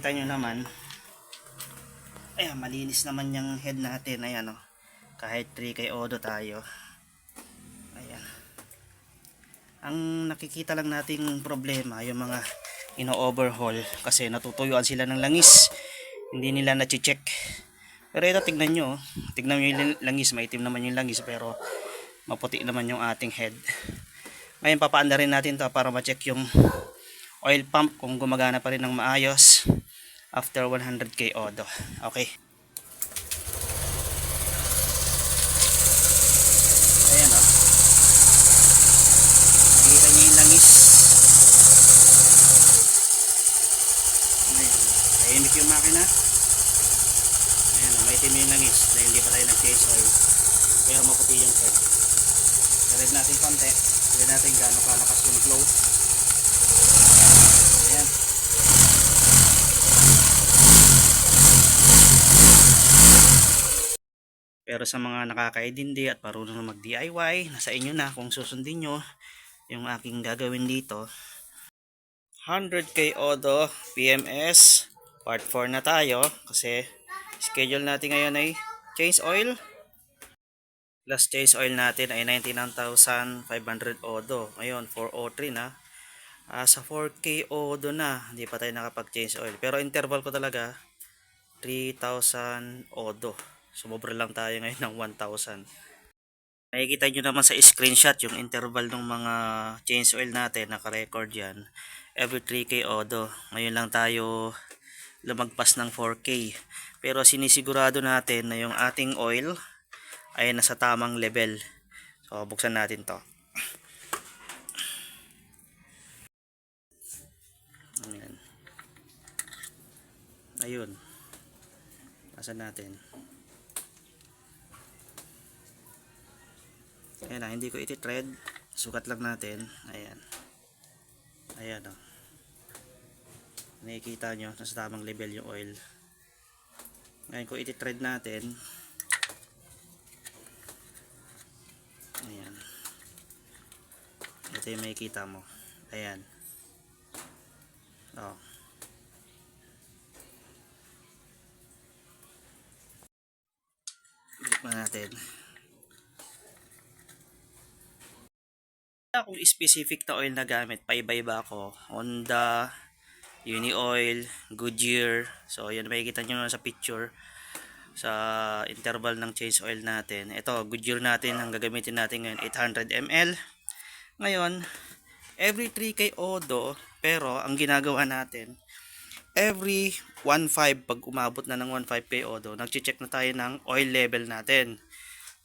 Kita nyo naman, ayan, malinis naman yung head natin. Ayan, oh. Kahit 3K Odo tayo. Ayan. Ang nakikita lang nating problema, yung mga ino-overhaul kasi natutuyuan sila ng langis. Hindi nila na-check. Pero ito, tignan nyo. Tignan nyo yung langis. Maitim naman yung langis pero maputi naman yung ating head. Ngayon, papaanda rin natin to para ma-check yung oil pump kung gumagana pa rin ng maayos after 100k Odo. Okay. Ayan, o. Nakikita nyo yung langis. Ayan. Tahimik yung makina. Ayan, o. Maitim yung langis dahil hindi pa tayo nag-chase oil. Pero maputi yung head. I-rev natin konti. Tignan natin gaano kalakas yung flow. Ayan. Pero sa mga nakakaintindi at marunong na mag-DIY, nasa inyo na kung susundin nyo yung aking gagawin dito. 100k Odo PMS part 4 na tayo kasi schedule natin ngayon ay change oil. Last change oil natin ay 99,500 Odo. Ngayon 403 na. Sa 4k Odo na, hindi pa tayo nakapag-change oil. Pero interval ko talaga 3,000 Odo. Sumobra lang tayo ngayon ng 1,000. Nakikita nyo naman sa screenshot yung interval ng mga change oil natin. Naka-record yan. Every 3k Odo. Ngayon lang tayo lumagpas ng 4k. Pero sinisigurado natin na yung ating oil ay nasa tamang level. So buksan natin to. Ayan. Ayun. Pasan natin. Ayan na, hindi ko iti-thread. Sukat lang natin. Ayan. Ayan o. Nakikita nyo, nasa tamang level yung oil. Ngayon kung iti-thread natin. Ayan. Ito yung makikita mo. Ayan. O. Buksan natin. Kung specific na oil na gamit, paiba-iba ako. Honda, Uni-Oil, Goodyear. So, yun makikita nyo sa picture sa interval ng change oil natin. Ito, Goodyear natin. Ang gagamitin natin ngayon, 800 ml. Ngayon, every 3k Odo, pero ang ginagawa natin, every 1.5, pag umabot na ng 1.5k Odo, nag-check na tayo ng oil level natin.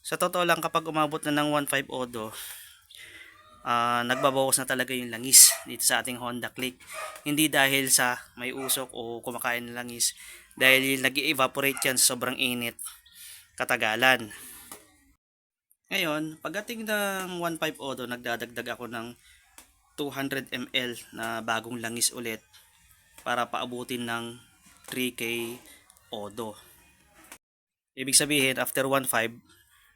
Sa totoo lang, kapag umabot na ng 1.5 Odo, nagbabawas na talaga yung langis dito sa ating Honda Click. Hindi dahil sa may usok o kumakain ng langis, dahil nag-evaporate yan sa sobrang init katagalan. Ngayon, pagdating ng 1.5 Odo, nagdadagdag ako ng 200 ml na bagong langis ulit para paabutin ng 3k Odo. Ibig sabihin, after 1.5,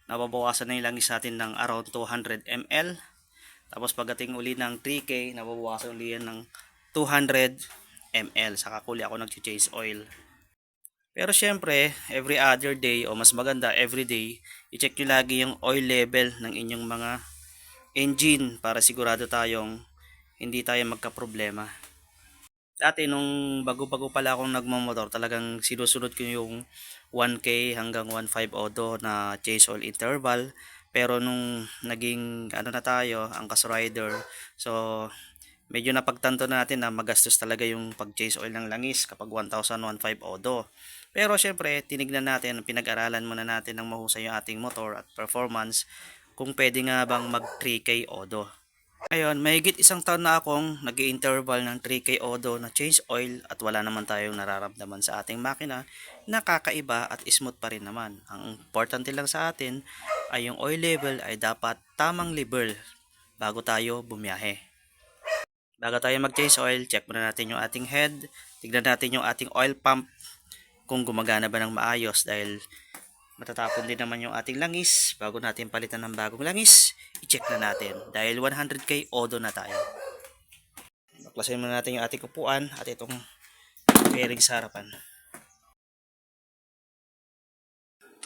nababawasan na yung langis natin ng around 200 ml. Tapos pagdating uli ng 3k, nababawasan uli yan ng 200 ml. Saka uli ako nag-change oil. Pero syempre, every other day o mas maganda every day, i-check nyo lagi yung oil level ng inyong mga engine para sigurado tayong hindi tayo magka-problema. Dati nung bago-bago pala akong nagmamotor, talagang sinusunod ko yung 1k hanggang 1.5 Odo na change oil interval. Pero nung naging ano na tayo, angkas rider, so medyo napagtanto natin na magastos talaga yung pag-change oil ng langis kapag 1,015 Odo. Pero syempre, tinignan natin, pinag-aralan muna natin ng mahusay yung ating motor at performance kung pwede nga bang mag 3k Odo. Ngayon, mahigit isang taon na akong nag-i-interval ng 3k Odo na change oil at wala naman tayong nararamdaman sa ating makina na kakaiba at smooth pa rin naman. Ang importante lang sa atin ay yung oil level ay dapat tamang level bago tayo bumiyahe. Bago tayo mag-change oil, check muna natin yung ating head. Tignan natin yung ating oil pump kung gumagana ba ng maayos dahil matatapon din naman yung ating langis. Bago natin palitan ng bagong langis, i-check na natin dahil 100k Odo na tayo. Baklasin muna natin yung ating upuan at itong bearing sa harapan.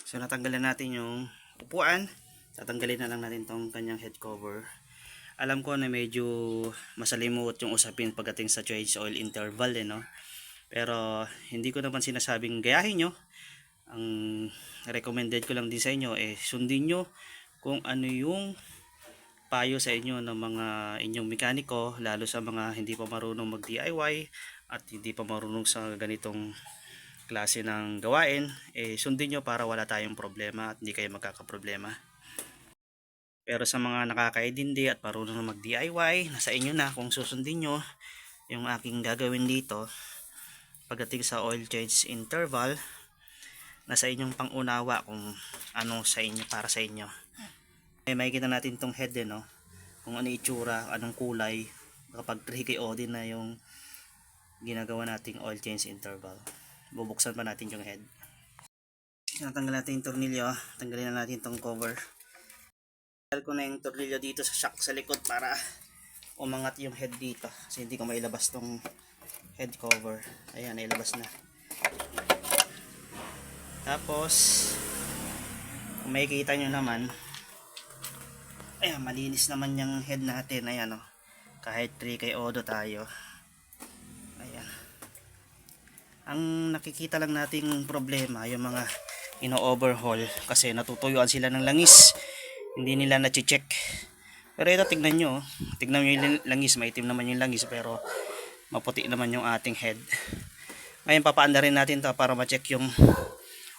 So natanggalan natin yung upuan. Tatanggalin na lang natin tong kanyang head cover. Alam ko na medyo masalimuot yung usapin pagdating sa change oil interval no. Pero hindi ko naman sinasabing gayahin nyo. Ang recommended ko lang din sa inyo sundin nyo kung ano yung payo sa inyo ng mga inyong mekaniko, lalo sa mga hindi pa marunong mag DIY at hindi pa marunong sa ganitong klase ng gawain, sundin nyo para wala tayong problema at hindi kayo magkakaproblema. Pero sa mga nakakaintindi at marunong na mag DIY, nasa inyo na kung susundin nyo yung aking gagawin dito pagdating sa oil change interval. Nasa inyong pangunawa kung ano sa inyo, para sa inyo. Makikita natin tong head no? Kung ano itsura, anong kulay kapag 3KO din na yung ginagawa nating oil change interval. Bubuksan pa natin yung head. Natanggal natin yung tornilyo. Tanggalin na natin tong cover. Tanggal ko na yung tornilyo dito sa shock sa likod para umangat yung head dito kasi hindi ko mailabas tong head cover. Ayan, nailabas na. Tapos kung makikita nyo naman, ayan, malinis naman yung head natin. Ayan o, kahit 3K Odo tayo. Ayan. Ang nakikita lang nating problema yung mga ino-overhaul kasi natutuyuan sila ng langis, hindi nila na-check. Pero ito tignan nyo, tignan nyo yung langis, maitim naman yung langis pero maputi naman yung ating head. Ngayon papaanda rin natin to para ma-check yung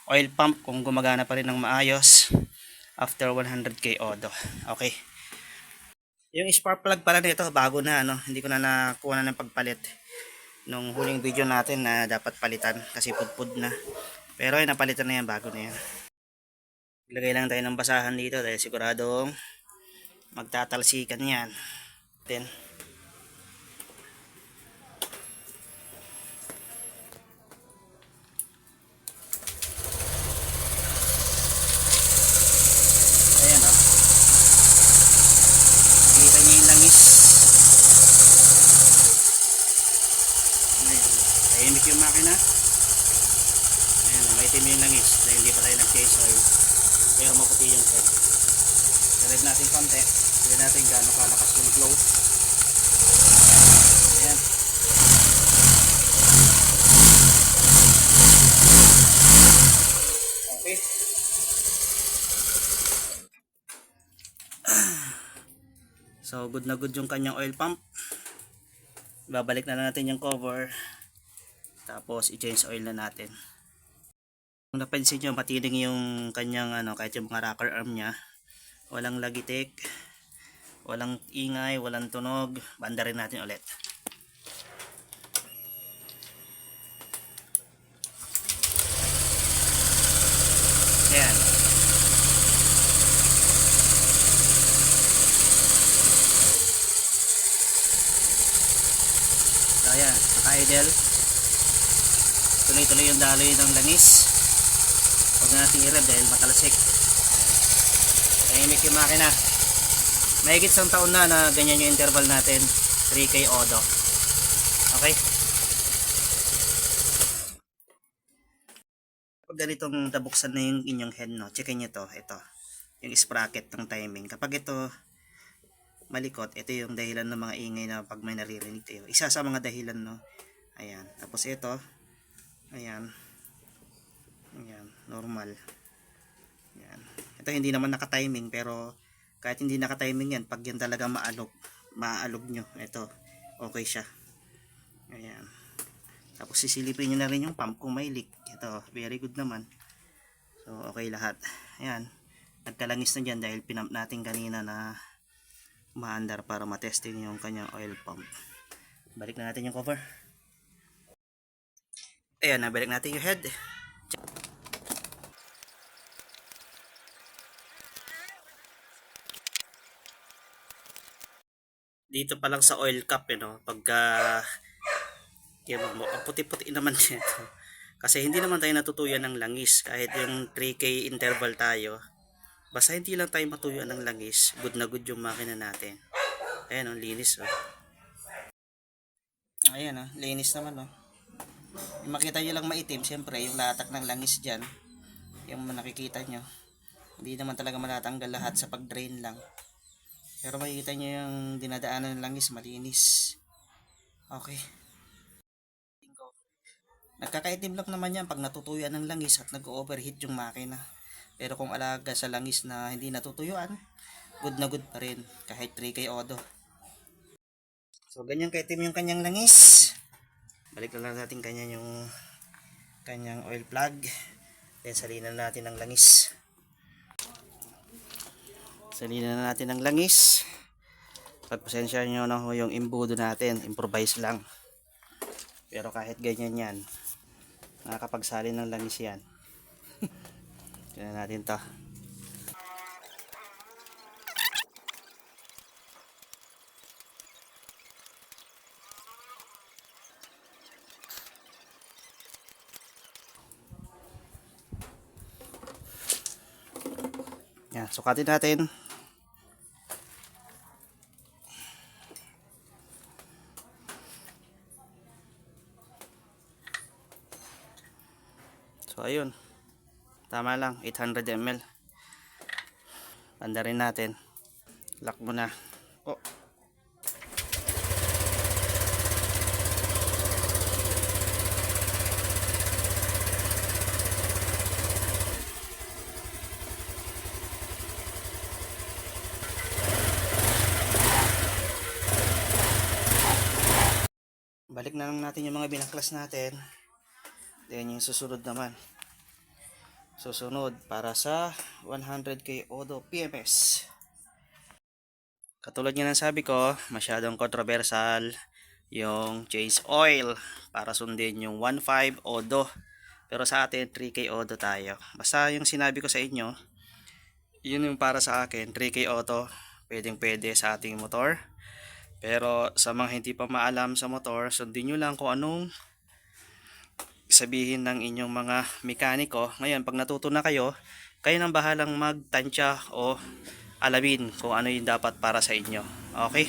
oil pump kung gumagana pa rin ng maayos after 100k Odo. Okay. Yung spark plug pala nito bago na hindi ko na nakuha na ng pagpalit nung huling video natin na dapat palitan kasi pudpud na. Pero ay napalitan na yan, bago na yan. Ilagay lang tayo ng basahan dito dahil siguradong magtatalsikan yan. Then tahimik yung makina. Ayan, maitim yung langis dahil hindi pa tayo nag-change oil pero maputi yung head. I-rev natin konti, hindi natin gaano kalakas yung flow. Ayan, okay. So good na good yung kanyang oil pump. Babalik na natin yung cover, tapos i-change oil na natin. Kung napansin nyo, matiling yung kanyang kahit yung mga rocker arm nya, walang lagitik, walang ingay, walang tunog. Banda rin natin ulit. Ayan. So ayan, naka-idle. Tuloy-tuloy yung daloy ng langis. Huwag natin i-rev dahil matalasik. Tahimik yung makina. Mahigit isang taon na ganyan yung interval natin, 3K Odo. Okay? Kapag ganitong nabuksan na yung inyong head, checkin nyo to. Ito, yung sprocket ng timing. Kapag ito malikot, ito yung dahilan ng mga ingay na pag may naririnig kayo. Isa sa mga dahilan, ayan. Tapos ito, ayan. Ayan, normal. Ayan. Ito hindi naman naka-timing pero kahit hindi naka-timing yan, pag yan talaga maalog nyo, ito, okay siya. Ayan. Tapos sisilipin nyo na rin yung pump kung may leak. Ito, very good naman. So, okay lahat. Ayan. Nagkalangis na dyan dahil pinump natin kanina na maandar para matesting yung kanyang oil pump. Balik na natin yung cover. Ayan, nabalik natin yung head. Dito pa lang sa oil cap pagka puti-puti naman dito kasi hindi naman tayo natutuyan ng langis kahit yung 3K interval tayo, basta hindi lang tayo matuyuan ng langis, good na good yung makina natin. Ayan linis ayan linis naman Yung makita nyo lang maitim, siyempre yung latak ng langis dyan, yung nakikita nyo, hindi naman talaga matatanggal lahat sa pag-drain lang. Pero makikita nyo yung dinadaanan ng langis, malinis. Okay. Nagkakaitim lang naman yan pag natutuyuan ng langis at nag-overheat yung makina. Pero kung alaga sa langis na hindi natutuyuan, good na good pa rin kahit 3K Odo. So ganyan kaitim yung kanyang langis. Balik lang natin kanya yung kanyang oil plug. Then salinan natin ng langis. Salinan na natin ng langis. Pagpasensya nyo na ho yung imbudo natin, improvise lang. Pero kahit ganyan yan, nakakapagsalin ng langis yan. Tignan natin to. Yan, sukatin natin. So ayun. Tama lang, 800 ml. Banda rin natin. Lock muna. Oh. Balik na lang natin yung mga binaklas natin. Then yung susunod naman. Susunod para sa 100K Odo PMS. Katulad nga ng sabi ko, masyadong controversial yung change oil para sundin yung 1.5 Odo. Pero sa atin 3K Odo tayo. Basta yung sinabi ko sa inyo, yun yung para sa akin, 3K Odo, pwedeng pwede sa ating motor. Pero sa mga hindi pa maalam sa motor, sundin nyo lang kung anong sabihin ng inyong mga mekaniko. Ngayon, pag natuto na kayo, kayo nang bahalang magtansya o alamin kung ano yung dapat para sa inyo. Okay?